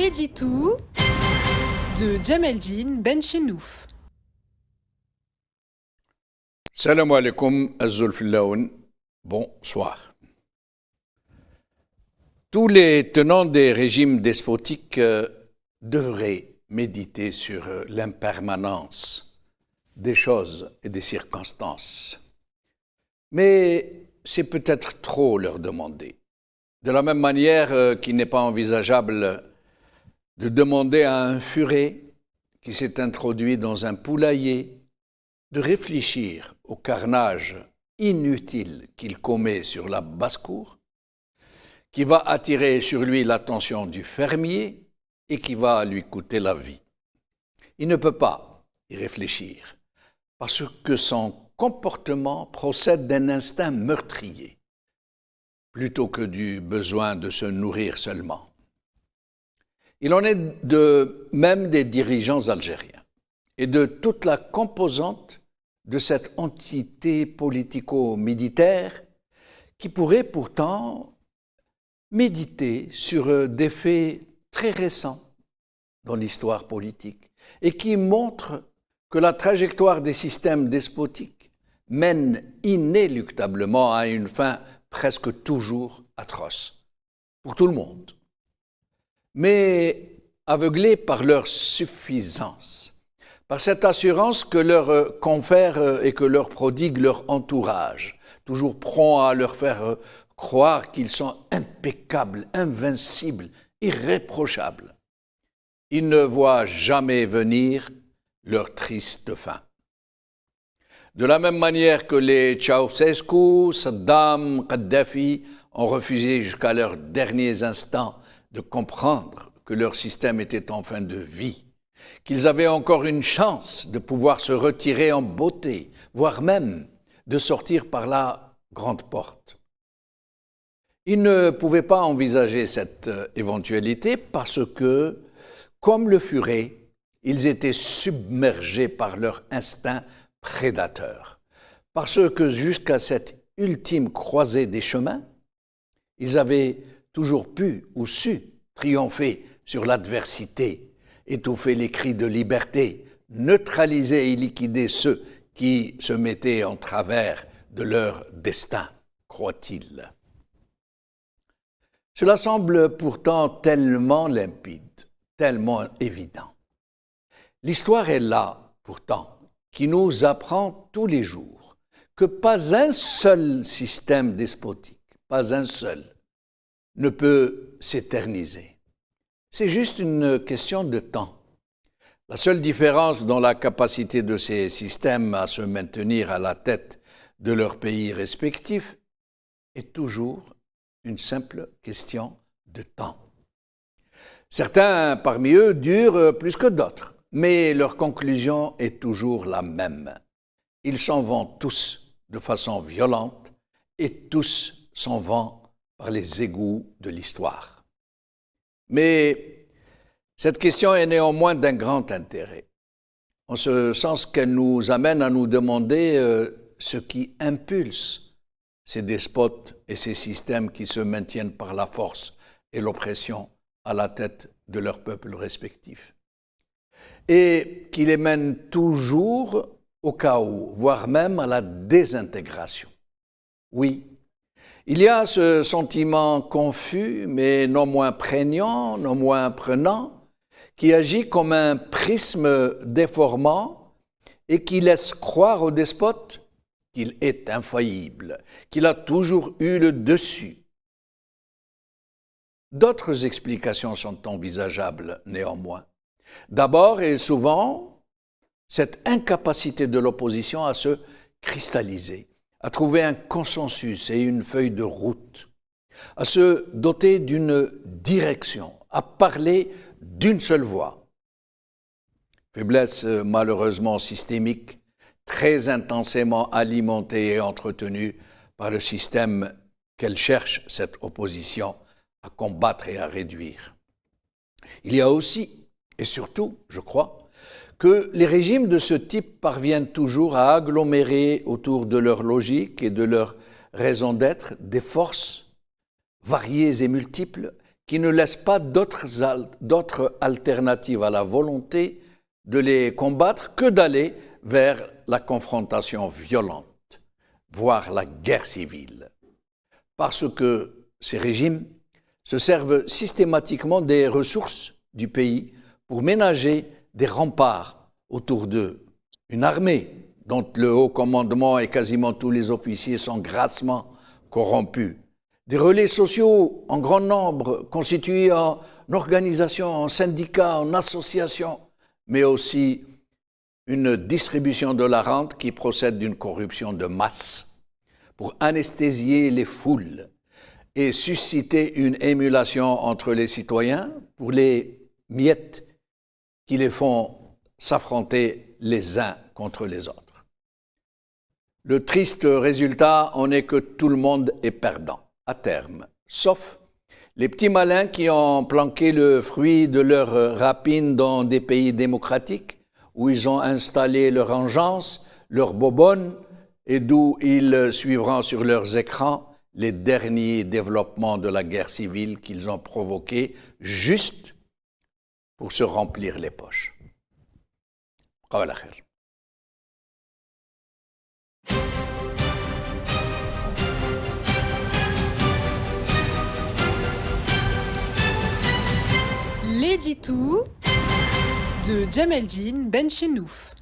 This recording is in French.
Daily 2 de Djemeldine Benchenouf. Salam alaikum, Azulfillaoun. Bonsoir. Tous les tenants des régimes despotiques devraient méditer sur l'impermanence des choses et des circonstances. Mais c'est peut-être trop leur demander. De la même manière qu'il n'est pas envisageable de demander à un furet qui s'est introduit dans un poulailler de réfléchir au carnage inutile qu'il commet sur la basse-cour, qui va attirer sur lui l'attention du fermier et qui va lui coûter la vie. Il ne peut pas y réfléchir parce que son comportement procède d'un instinct meurtrier plutôt que du besoin de se nourrir seulement. Il en est de même des dirigeants algériens et de toute la composante de cette entité politico-militaire qui pourrait pourtant méditer sur des faits très récents dans l'histoire politique et qui montrent que la trajectoire des systèmes despotiques mène inéluctablement à une fin presque toujours atroce pour tout le monde. Mais aveuglés par leur suffisance, par cette assurance que leur confère et que leur prodigue leur entourage, toujours prompt à leur faire croire qu'ils sont impeccables, invincibles, irréprochables, ils ne voient jamais venir leur triste fin. De la même manière que les Ceausescu, Saddam, Kadhafi ont refusé jusqu'à leurs derniers instants de comprendre que leur système était en fin de vie, qu'ils avaient encore une chance de pouvoir se retirer en beauté, voire même de sortir par la grande porte. Ils ne pouvaient pas envisager cette éventualité parce que, comme le furet, ils étaient submergés par leur instinct prédateur. Parce que jusqu'à cette ultime croisée des chemins, ils avaient toujours pu ou su triompher sur l'adversité, étouffer les cris de liberté, neutraliser et liquider ceux qui se mettaient en travers de leur destin, croit-il. Cela semble pourtant tellement limpide, tellement évident. L'histoire est là, pourtant, qui nous apprend tous les jours que pas un seul système despotique, pas un seul, ne peut s'éterniser. C'est juste une question de temps. La seule différence dans la capacité de ces systèmes à se maintenir à la tête de leurs pays respectifs est toujours une simple question de temps. Certains parmi eux durent plus que d'autres, mais leur conclusion est toujours la même. Ils s'en vont tous de façon violente et tous s'en vont par les égouts de l'histoire. Mais cette question est néanmoins d'un grand intérêt, en ce sens qu'elle nous amène à nous demander ce qui impulse ces despotes et ces systèmes qui se maintiennent par la force et l'oppression à la tête de leurs peuples respectifs, et qui les mènent toujours au chaos, voire même à la désintégration. Oui, il y a ce sentiment confus, mais non moins prégnant, non moins prenant, qui agit comme un prisme déformant et qui laisse croire au despote qu'il est infaillible, qu'il a toujours eu le dessus. D'autres explications sont envisageables néanmoins. D'abord et souvent, cette incapacité de l'opposition à se cristalliser, à trouver un consensus et une feuille de route, à se doter d'une direction, à parler d'une seule voix. Faiblesse malheureusement systémique, très intensément alimentée et entretenue par le système qu'elle cherche, cette opposition, à combattre et à réduire. Il y a aussi, et surtout, je crois, que les régimes de ce type parviennent toujours à agglomérer autour de leur logique et de leur raison d'être des forces variées et multiples qui ne laisse pas d'autres alternatives à la volonté de les combattre que d'aller vers la confrontation violente, voire la guerre civile. Parce que ces régimes se servent systématiquement des ressources du pays pour ménager des remparts autour d'eux. Une armée dont le haut commandement et quasiment tous les officiers sont grassement corrompus. Des relais sociaux en grand nombre constitués en organisations, en syndicats, en associations, mais aussi une distribution de la rente qui procède d'une corruption de masse pour anesthésier les foules et susciter une émulation entre les citoyens pour les miettes qui les font s'affronter les uns contre les autres. Le triste résultat en est que tout le monde est perdant, à terme, sauf les petits malins qui ont planqué le fruit de leur rapine dans des pays démocratiques où ils ont installé leur engeance, leur bobonne, et d'où ils suivront sur leurs écrans les derniers développements de la guerre civile qu'ils ont provoqués juste pour se remplir les poches. قبل خير. L'édito de Djemeldine Benchenouf.